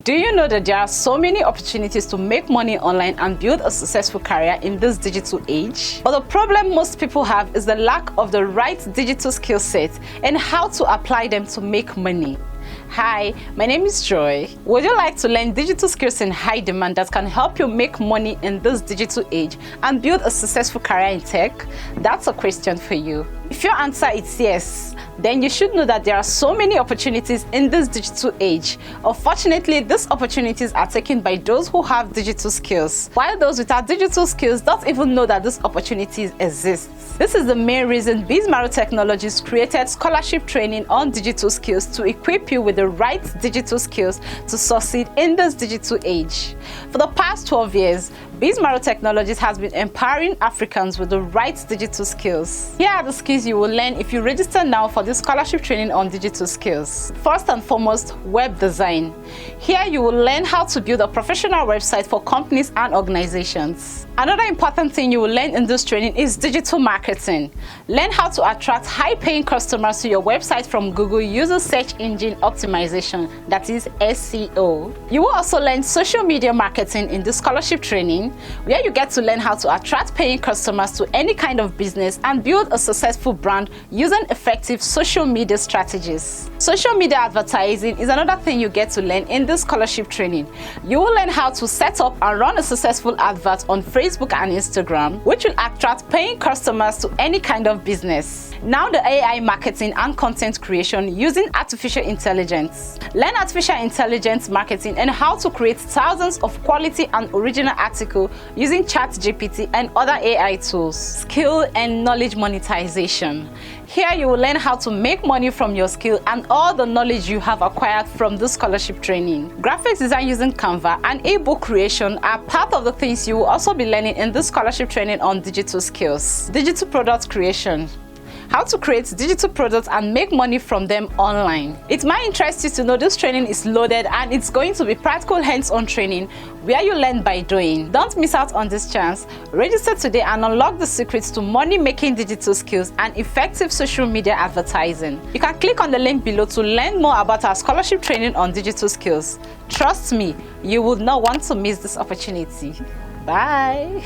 Do you know that there are so many opportunities to make money online and build a successful career in this digital age? But the problem most people have is the lack of the right digital skill set and how to apply them to make money. Hi, my name is Joy. Would you like to learn digital skills in high demand that can help you make money in this digital age and build a successful career in tech? That's a question for you. If your answer is yes, then you should know that there are so many opportunities in this digital age. Unfortunately, these opportunities are taken by those who have digital skills, while those without digital skills don't even know that these opportunities exist. This is the main reason BizMaro Technologies created scholarship training on digital skills to equip you with the right digital skills to succeed in this digital age. For the past 12 years, BizMaro Technologies has been empowering Africans with the right digital skills. Here are the skills you will learn if you register now for this scholarship training on digital skills. First and foremost, web design. Here you will learn how to build a professional website for companies and organizations. Another important thing you will learn in this training is digital marketing. Learn how to attract high-paying customers to your website from Google using search engine optimization, that is SEO. You will also learn social media marketing in this scholarship training, where you get to learn how to attract paying customers to any kind of business and build a successful brand using effective social media strategies. Social media advertising is another thing you get to learn in this scholarship training. You will learn how to set up and run a successful advert on Facebook and Instagram, which will attract paying customers to any kind of business. Now the AI marketing and content creation using artificial intelligence. Learn artificial intelligence marketing and how to create thousands of quality and original articles using ChatGPT and other AI tools. Skill and knowledge monetization. Here you will learn how to make money from your skill and all the knowledge you have acquired from this scholarship training. Graphics design using Canva and ebook creation are part of the things you will also be learning in this scholarship training on digital skills. Digital product creation. How to create digital products and make money from them online. It might interest you to know this training is loaded and it's going to be practical hands-on training where you learn by doing. Don't miss out on this chance. Register today and unlock the secrets to money-making digital skills and effective social media advertising. You can click on the link below to learn more about our scholarship training on digital skills. Trust me, you would not want to miss this opportunity. Bye.